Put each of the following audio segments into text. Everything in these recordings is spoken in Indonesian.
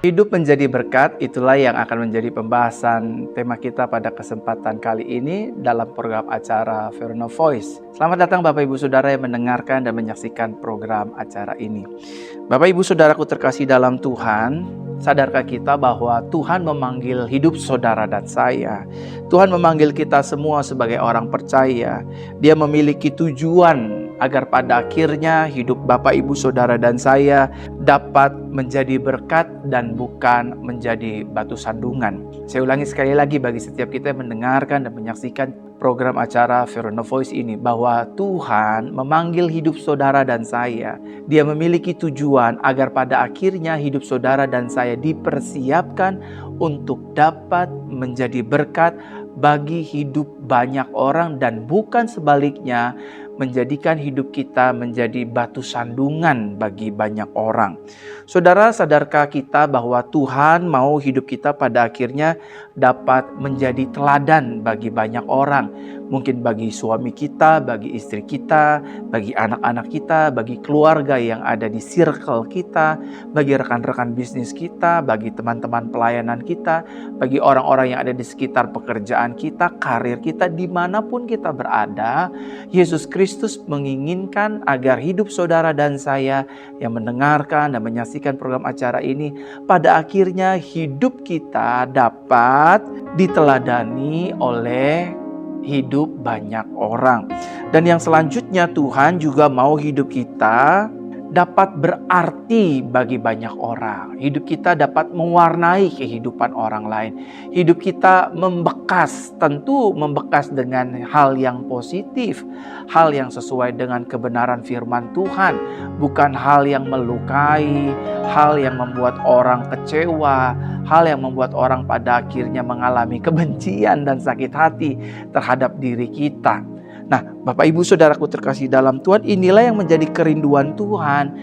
Hidup menjadi berkat, itulah yang akan menjadi pembahasan tema kita pada kesempatan kali ini dalam program acara Verona Voice. Selamat datang Bapak Ibu Saudara yang mendengarkan dan menyaksikan program acara ini. Bapak Ibu Saudaraku terkasih dalam Tuhan, sadarkah kita bahwa Tuhan memanggil hidup saudara dan saya? Tuhan memanggil kita semua sebagai orang percaya. Dia memiliki tujuan agar pada akhirnya hidup Bapak Ibu Saudara dan saya dapat menjadi berkat dan bukan menjadi batu sandungan. Saya ulangi sekali lagi bagi setiap kita yang mendengarkan dan menyaksikan program acara Verona Voice ini, bahwa Tuhan memanggil hidup saudara dan saya. Dia memiliki tujuan agar pada akhirnya hidup saudara dan saya dipersiapkan untuk dapat menjadi berkat bagi hidup banyak orang dan bukan sebaliknya menjadikan hidup kita menjadi batu sandungan bagi banyak orang. Saudara, sadarkah kita bahwa Tuhan mau hidup kita pada akhirnya dapat menjadi teladan bagi banyak orang? Mungkin bagi suami kita, bagi istri kita, bagi anak-anak kita, bagi keluarga yang ada di circle kita, bagi rekan-rekan bisnis kita, bagi teman-teman pelayanan kita, bagi orang-orang yang ada di sekitar pekerjaan kita, karir kita, dimanapun kita berada. Yesus Kristus menginginkan agar hidup saudara dan saya yang mendengarkan dan menyaksikan program acara ini, pada akhirnya hidup kita dapat diteladani oleh hidup banyak orang. Dan yang selanjutnya, Tuhan juga mau hidup kita dapat berarti bagi banyak orang. Hidup kita dapat mewarnai kehidupan orang lain. Hidup kita membekas, tentu membekas dengan hal yang positif, hal yang sesuai dengan kebenaran firman Tuhan, bukan hal yang melukai, hal yang membuat orang kecewa, hal yang membuat orang pada akhirnya mengalami kebencian dan sakit hati terhadap diri kita. Nah, Bapak Ibu Saudaraku terkasih dalam Tuhan, inilah yang menjadi kerinduan Tuhan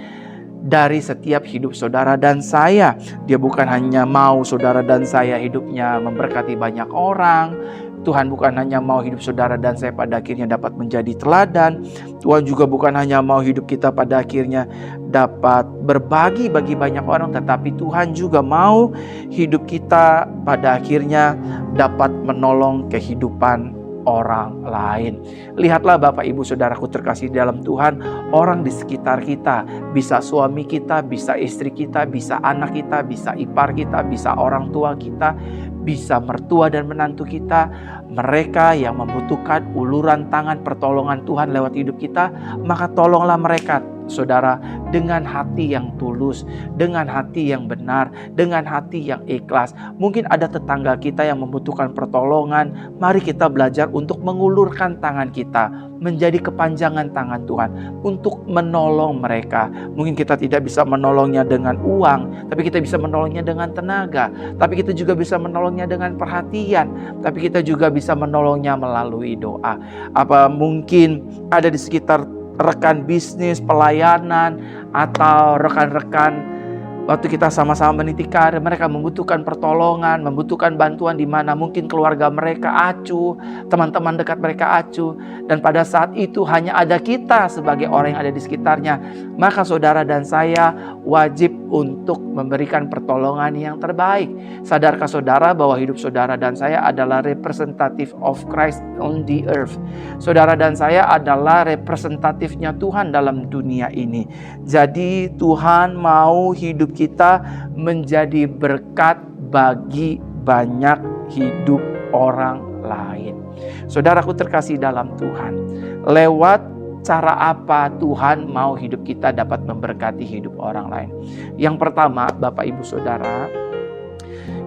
dari setiap hidup saudara dan saya. Dia bukan hanya mau saudara dan saya hidupnya memberkati banyak orang. Tuhan bukan hanya mau hidup saudara dan saya pada akhirnya dapat menjadi teladan. Tuhan juga bukan hanya mau hidup kita pada akhirnya dapat berbagi bagi banyak orang, tetapi Tuhan juga mau hidup kita pada akhirnya dapat menolong kehidupan orang lain. Lihatlah Bapak Ibu Saudaraku terkasih dalam Tuhan, orang di sekitar kita, bisa suami kita, bisa istri kita, bisa anak kita, bisa ipar kita, bisa orang tua kita, bisa mertua dan menantu kita, mereka yang membutuhkan uluran tangan pertolongan Tuhan lewat hidup kita, maka tolonglah mereka, saudara, dengan hati yang tulus, dengan hati yang benar, dengan hati yang ikhlas. Mungkin ada tetangga kita yang membutuhkan pertolongan, mari kita belajar untuk mengulurkan tangan kita, menjadi kepanjangan tangan Tuhan untuk menolong mereka. Mungkin kita tidak bisa menolongnya dengan uang, tapi kita bisa menolongnya dengan tenaga, tapi kita juga bisa menolongnya dengan perhatian, tapi kita juga bisa menolongnya melalui doa. Apa mungkin ada di sekitar rekan bisnis, pelayanan, atau rekan-rekan waktu kita sama-sama meniti karir, mereka membutuhkan pertolongan, membutuhkan bantuan di mana mungkin keluarga mereka acuh, teman-teman dekat mereka acuh, dan pada saat itu hanya ada kita sebagai orang yang ada di sekitarnya, maka saudara dan saya wajib untuk memberikan pertolongan yang terbaik. Sadarkah saudara bahwa hidup saudara dan saya adalah representative of Christ on the earth? Saudara dan saya adalah representatifnya Tuhan dalam dunia ini. Jadi Tuhan mau hidup kita menjadi berkat bagi banyak hidup orang lain. Saudaraku terkasih dalam Tuhan, lewat cara apa Tuhan mau hidup kita dapat memberkati hidup orang lain? Yang pertama, Bapak Ibu Saudara,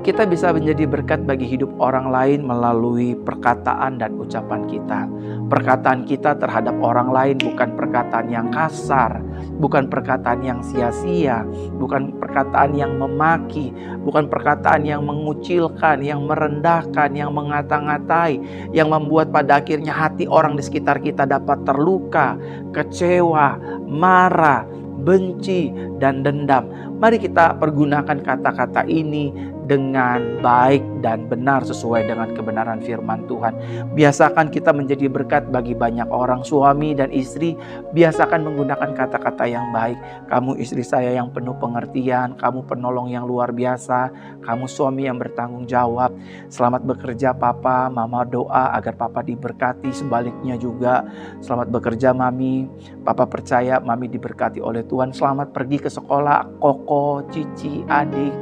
kita bisa menjadi berkat bagi hidup orang lain melalui perkataan dan ucapan kita. Perkataan kita terhadap orang lain bukan perkataan yang kasar, bukan perkataan yang sia-sia, bukan perkataan yang memaki, bukan perkataan yang mengucilkan, yang merendahkan, yang mengata-ngatai, yang membuat pada akhirnya hati orang di sekitar kita dapat terluka, kecewa, marah, benci, dan dendam. Mari kita pergunakan kata-kata ini dengan baik dan benar sesuai dengan kebenaran firman Tuhan. Biasakan kita menjadi berkat bagi banyak orang. Suami dan istri, biasakan menggunakan kata-kata yang baik. Kamu istri saya yang penuh pengertian, kamu penolong yang luar biasa, kamu suami yang bertanggung jawab. Selamat bekerja papa, mama doa agar papa diberkati. Sebaliknya juga, selamat bekerja mami, papa percaya mami diberkati oleh Tuhan. Selamat pergi ke sekolah koko, cici, adik.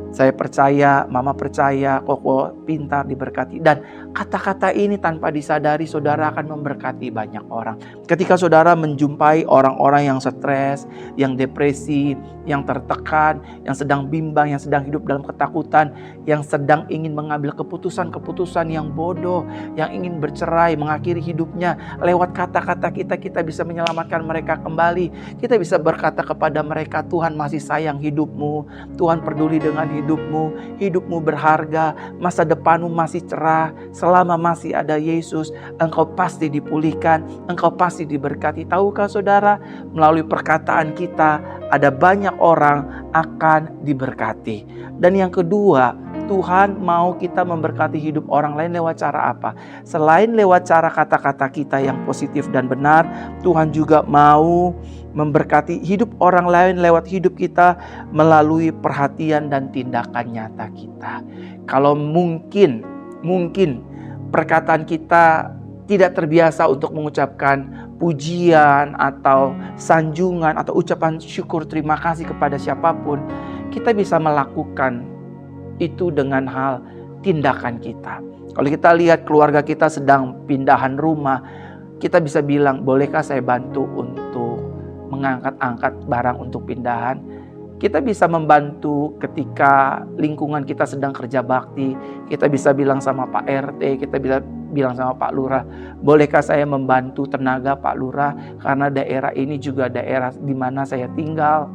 Saya percaya, mama percaya, koko pintar diberkati. Dan kata-kata ini tanpa disadari saudara akan memberkati banyak orang. Ketika saudara menjumpai orang-orang yang stres, yang depresi, yang tertekan, yang sedang bimbang, yang sedang hidup dalam ketakutan, yang sedang ingin mengambil keputusan-keputusan yang bodoh, yang ingin bercerai, mengakhiri hidupnya. Lewat kata-kata kita bisa menyelamatkan mereka kembali. Kita bisa berkata kepada mereka, Tuhan masih sayang hidupmu, Tuhan peduli dengan hidupmu berharga, masa depanmu masih cerah, selama masih ada Yesus, engkau pasti dipulihkan, engkau pasti diberkati. Tahukah saudara, melalui perkataan kita, ada banyak orang akan diberkati. Dan yang kedua, Tuhan mau kita memberkati hidup orang lain lewat cara apa? Selain lewat cara kata-kata kita yang positif dan benar, Tuhan juga mau memberkati hidup orang lain lewat hidup kita melalui perhatian dan tindakan nyata kita. Kalau mungkin perkataan kita tidak terbiasa untuk mengucapkan pujian atau sanjungan atau ucapan syukur terima kasih kepada siapapun, kita bisa melakukan itu dengan hal tindakan kita. Kalau kita lihat keluarga kita sedang pindahan rumah, kita bisa bilang, bolehkah saya bantu untuk mengangkat-angkat barang untuk pindahan? Kita bisa membantu ketika lingkungan kita sedang kerja bakti. Kita bisa bilang sama Pak RT, kita bisa bilang sama Pak Lurah, bolehkah saya membantu tenaga Pak Lurah? Karena daerah ini juga daerah di mana saya tinggal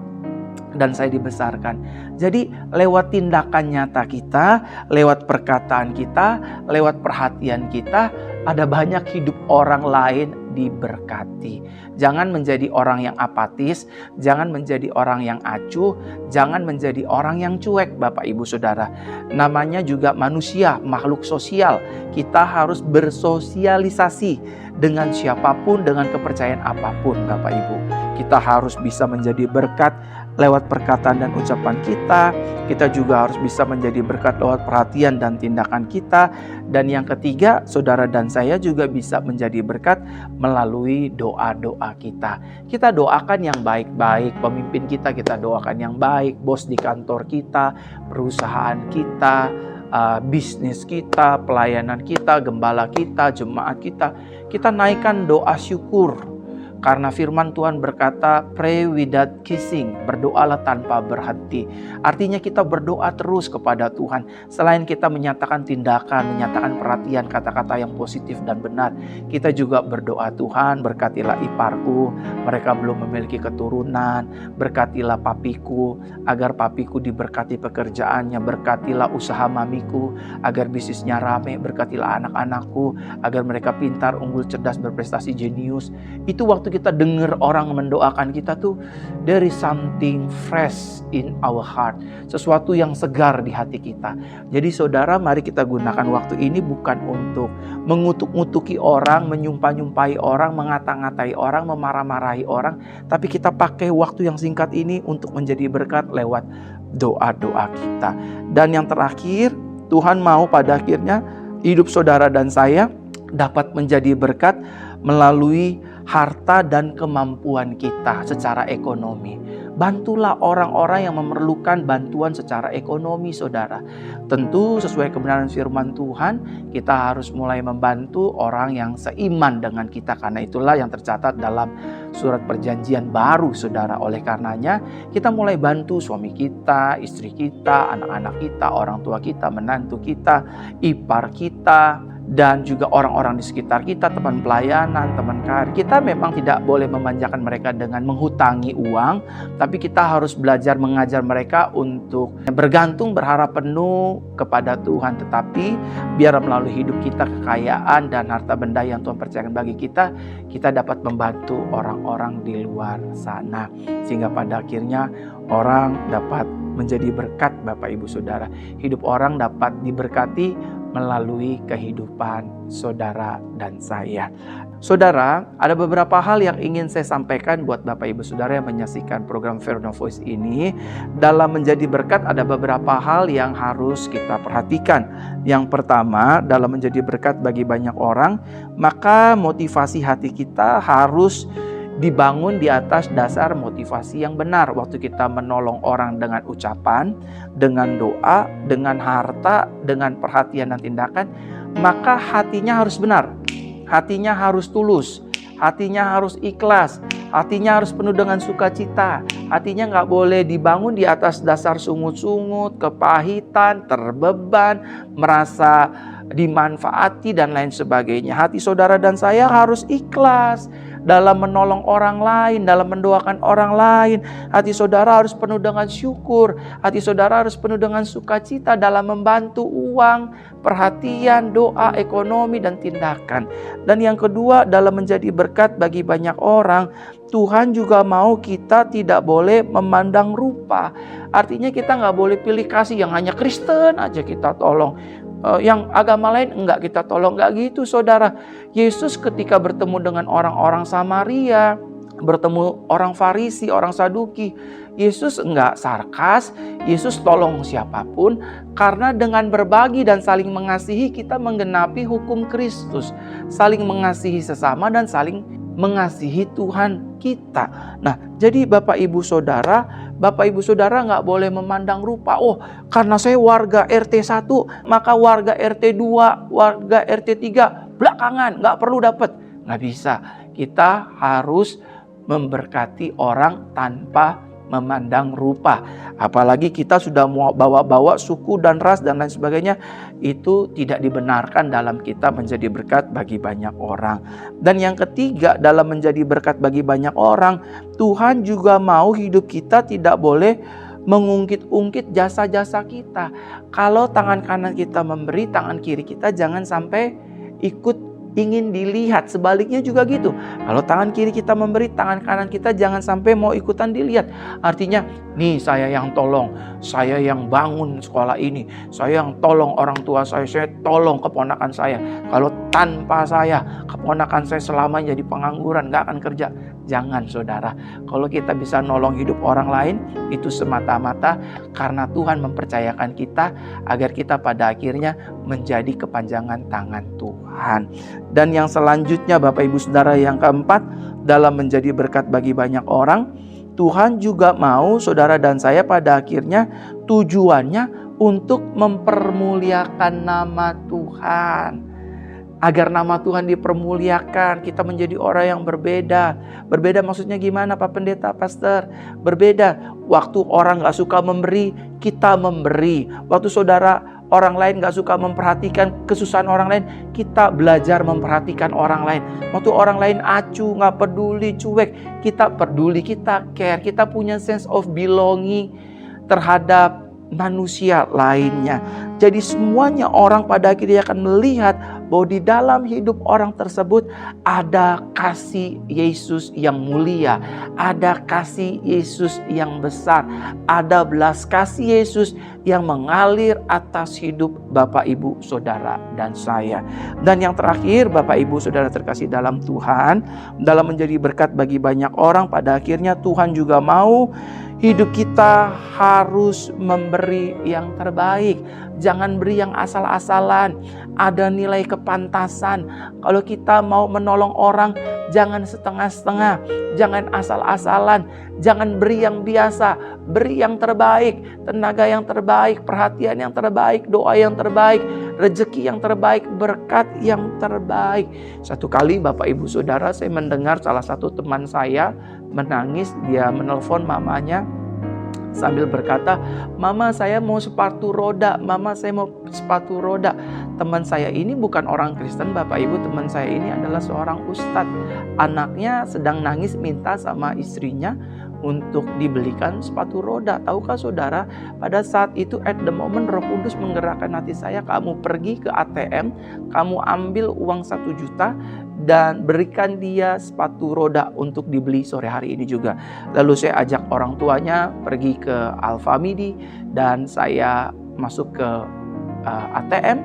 dan saya dibesarkan. Jadi lewat tindakan nyata kita, lewat perkataan kita, lewat perhatian kita, ada banyak hidup orang lain diberkati. Jangan menjadi orang yang apatis, jangan menjadi orang yang acuh, jangan menjadi orang yang cuek Bapak Ibu Saudara. Namanya juga manusia, makhluk sosial. Kita harus bersosialisasi dengan siapapun, dengan kepercayaan apapun Bapak Ibu. Kita harus bisa menjadi berkat lewat perkataan dan ucapan kita. Kita juga harus bisa menjadi berkat lewat perhatian dan tindakan kita. Dan yang ketiga, saudara dan saya juga bisa menjadi berkat melalui doa-doa kita. Kita doakan yang baik-baik, pemimpin kita doakan yang baik, bos di kantor kita, perusahaan kita, bisnis kita, pelayanan kita, gembala kita, jemaat kita. Kita naikkan doa syukur. Karena firman Tuhan berkata, pray without ceasing, berdoalah tanpa berhenti. Artinya kita berdoa terus kepada Tuhan. Selain kita menyatakan tindakan, menyatakan perhatian, kata-kata yang positif dan benar, kita juga berdoa, Tuhan berkatilah iparku, mereka belum memiliki keturunan, berkatilah papiku, agar papiku diberkati pekerjaannya, berkatilah usaha mamiku, agar bisnisnya rame, berkatilah anak-anakku, agar mereka pintar, unggul, cerdas, berprestasi, jenius. Itu waktu kita dengar orang mendoakan kita tuh, there is something fresh in our heart, sesuatu yang segar di hati kita. Jadi saudara, mari kita gunakan waktu ini bukan untuk mengutuk-ngutuki orang, menyumpah-nyumpahi orang, mengata-ngatai orang, memarah-marahi orang, tapi kita pakai waktu yang singkat ini untuk menjadi berkat lewat doa-doa kita. Dan yang terakhir, Tuhan mau pada akhirnya hidup saudara dan saya dapat menjadi berkat melalui harta dan kemampuan kita secara ekonomi. Bantulah orang-orang yang memerlukan bantuan secara ekonomi, saudara. Tentu sesuai kebenaran firman Tuhan, kita harus mulai membantu orang yang seiman dengan kita. Karena itulah yang tercatat dalam surat perjanjian baru, saudara. Oleh karenanya, kita mulai bantu suami kita, istri kita, anak-anak kita, orang tua kita, menantu kita, ipar kita, dan juga orang-orang di sekitar kita, teman pelayanan, teman karir. Kita memang tidak boleh memanjakan mereka dengan menghutangi uang, tapi kita harus belajar mengajar mereka untuk bergantung, berharap penuh kepada Tuhan. Tetapi biar melalui hidup kita kekayaan dan harta benda yang Tuhan percayakan bagi kita, kita dapat membantu orang-orang di luar sana. Sehingga pada akhirnya orang dapat menjadi berkat Bapak Ibu Saudara. Hidup orang dapat diberkati melalui kehidupan saudara dan saya. Saudara, ada beberapa hal yang ingin saya sampaikan buat Bapak Ibu Saudara yang menyaksikan program Verno Voice ini. Dalam menjadi berkat ada beberapa hal yang harus kita perhatikan. Yang pertama, dalam menjadi berkat bagi banyak orang, maka motivasi hati kita harus dibangun di atas dasar motivasi yang benar. Waktu kita menolong orang dengan ucapan, dengan doa, dengan harta, dengan perhatian dan tindakan, maka hatinya harus benar. Hatinya harus tulus, hatinya harus ikhlas, hatinya harus penuh dengan sukacita. Hatinya nggak boleh dibangun di atas dasar sungut-sungut, kepahitan, terbeban, merasa dimanfaati dan lain sebagainya. Hati saudara dan saya harus ikhlas dalam menolong orang lain, dalam mendoakan orang lain. Hati saudara harus penuh dengan syukur. Hati saudara harus penuh dengan sukacita dalam membantu uang, perhatian, doa, ekonomi, dan tindakan. Dan yang kedua, dalam menjadi berkat bagi banyak orang, Tuhan juga mau kita tidak boleh memandang rupa. Artinya kita nggak boleh pilih kasih yang hanya Kristen aja kita tolong. Yang agama lain enggak kita tolong. Enggak gitu saudara. Yesus ketika bertemu dengan orang-orang Samaria, bertemu orang Farisi, orang Saduki, Yesus enggak sarkas, Yesus tolong siapapun, karena dengan berbagi dan saling mengasihi kita menggenapi hukum Kristus. Saling mengasihi sesama dan saling mengasihi Tuhan kita. Nah, jadi Bapak Ibu Saudara nggak boleh memandang rupa. Oh, karena saya warga RT 1, maka warga RT 2, warga RT 3 belakangan nggak perlu dapat. Nggak bisa. Kita harus memberkati orang tanpa memandang rupa. Apalagi kita sudah mau bawa-bawa suku dan ras dan lain sebagainya, itu tidak dibenarkan dalam kita menjadi berkat bagi banyak orang. Dan yang ketiga, dalam menjadi berkat bagi banyak orang, Tuhan juga mau hidup kita tidak boleh mengungkit-ungkit jasa-jasa kita. Kalau tangan kanan kita memberi, tangan kiri kita jangan sampai ikut ingin dilihat. Sebaliknya juga gitu. Kalau tangan kiri kita memberi, tangan kanan kita jangan sampai mau ikutan dilihat. Artinya, nih saya yang tolong, saya yang bangun sekolah ini, saya yang tolong orang tua saya tolong keponakan saya. Kalau tanpa saya, keponakan saya selamanya jadi pengangguran, gak akan kerja. Jangan saudara. Kalau kita bisa nolong hidup orang lain, itu semata-mata karena Tuhan mempercayakan kita agar kita pada akhirnya menjadi kepanjangan tangan Tuhan. Dan yang selanjutnya Bapak Ibu Saudara, yang keempat, dalam menjadi berkat bagi banyak orang, Tuhan juga mau saudara dan saya pada akhirnya tujuannya untuk mempermuliakan nama Tuhan. Agar nama Tuhan dipermuliakan, kita menjadi orang yang berbeda. Berbeda maksudnya gimana Pak Pendeta, Pastor? Berbeda. Waktu orang gak suka memberi, kita memberi. Waktu saudara orang lain gak suka memperhatikan kesusahan orang lain, kita belajar memperhatikan orang lain. Waktu orang lain acuh, gak peduli, cuek, kita peduli, kita care. Kita punya sense of belonging terhadap manusia lainnya. Jadi semuanya orang pada akhirnya akan melihat bahwa di dalam hidup orang tersebut ada kasih Yesus yang mulia, ada kasih Yesus yang besar, ada belas kasih Yesus yang mengalir atas hidup Bapak Ibu Saudara dan saya. Dan yang terakhir Bapak Ibu Saudara terkasih dalam Tuhan, dalam menjadi berkat bagi banyak orang, pada akhirnya Tuhan juga mau hidup kita harus memberi yang terbaik. Jangan beri yang asal-asalan. Ada nilai kepantasan. Kalau kita mau menolong orang, jangan setengah-setengah. Jangan asal-asalan. Jangan beri yang biasa. Beri yang terbaik. Tenaga yang terbaik. Perhatian yang terbaik. Doa yang terbaik. Rezeki yang terbaik. Berkat yang terbaik. Satu kali Bapak Ibu Saudara, saya mendengar salah satu teman saya menangis. Dia menelpon mamanya sambil berkata, "Mama, saya mau sepatu roda. Mama, saya mau sepatu roda." Teman saya ini bukan orang Kristen Bapak Ibu. Teman saya ini adalah seorang ustadz. Anaknya sedang nangis minta sama istrinya untuk dibelikan sepatu roda. Tahukah saudara, pada saat itu at the moment Roh Kudus menggerakkan hati saya, kamu pergi ke ATM, kamu ambil uang 1 juta dan berikan dia sepatu roda untuk dibeli sore hari ini juga. Lalu saya ajak orang tuanya pergi ke Alfamidi dan saya masuk ke ATM,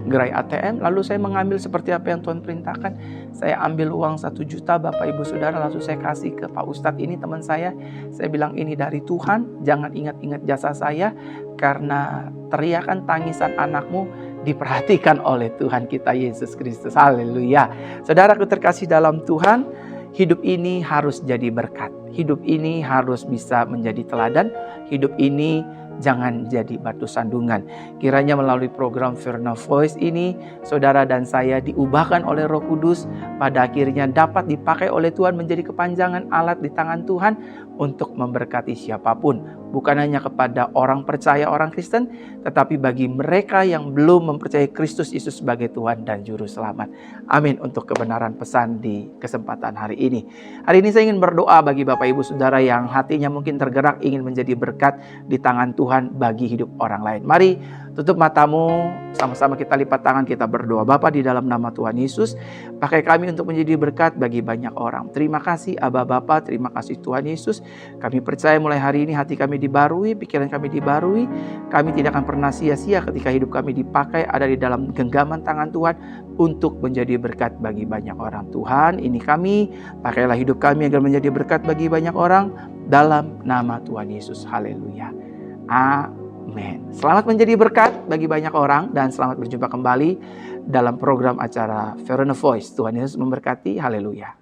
gerai ATM, lalu saya mengambil seperti apa yang Tuhan perintahkan. Saya ambil uang 1 juta Bapak Ibu Saudara, lalu saya kasih ke Pak Ustadz ini, teman saya. Saya bilang, ini dari Tuhan, jangan ingat-ingat jasa saya, karena teriakan tangisan anakmu diperhatikan oleh Tuhan kita Yesus Kristus. Haleluya. Saudaraku terkasih dalam Tuhan, hidup ini harus jadi berkat. Hidup ini harus bisa menjadi teladan. Hidup ini jangan jadi batu sandungan. Kiranya melalui program Verna Voice ini, saudara dan saya diubahkan oleh Roh Kudus, pada akhirnya dapat dipakai oleh Tuhan menjadi kepanjangan alat di tangan Tuhan untuk memberkati siapapun. Bukan hanya kepada orang percaya, orang Kristen, tetapi bagi mereka yang belum mempercayai Kristus Yesus sebagai Tuhan dan Juru Selamat. Amin untuk kebenaran pesan di kesempatan hari ini. Hari ini saya ingin berdoa bagi Bapak Ibu Saudara yang hatinya mungkin tergerak ingin menjadi berkat di tangan Tuhan bagi hidup orang lain. Mari tutup matamu, sama-sama kita lipat tangan, kita berdoa. Bapa, di dalam nama Tuhan Yesus, pakai kami untuk menjadi berkat bagi banyak orang. Terima kasih Aba Bapa, terima kasih Tuhan Yesus. Kami percaya mulai hari ini hati kami dibarui, pikiran kami dibarui. Kami tidak akan pernah sia-sia ketika hidup kami dipakai ada di dalam genggaman tangan Tuhan untuk menjadi berkat bagi banyak orang. Tuhan, ini kami, pakailah hidup kami agar menjadi berkat bagi banyak orang dalam nama Tuhan Yesus. Haleluya. Amin. Selamat menjadi berkat bagi banyak orang dan selamat berjumpa kembali dalam program acara Verna Voice. Tuhan Yesus memberkati. Haleluya.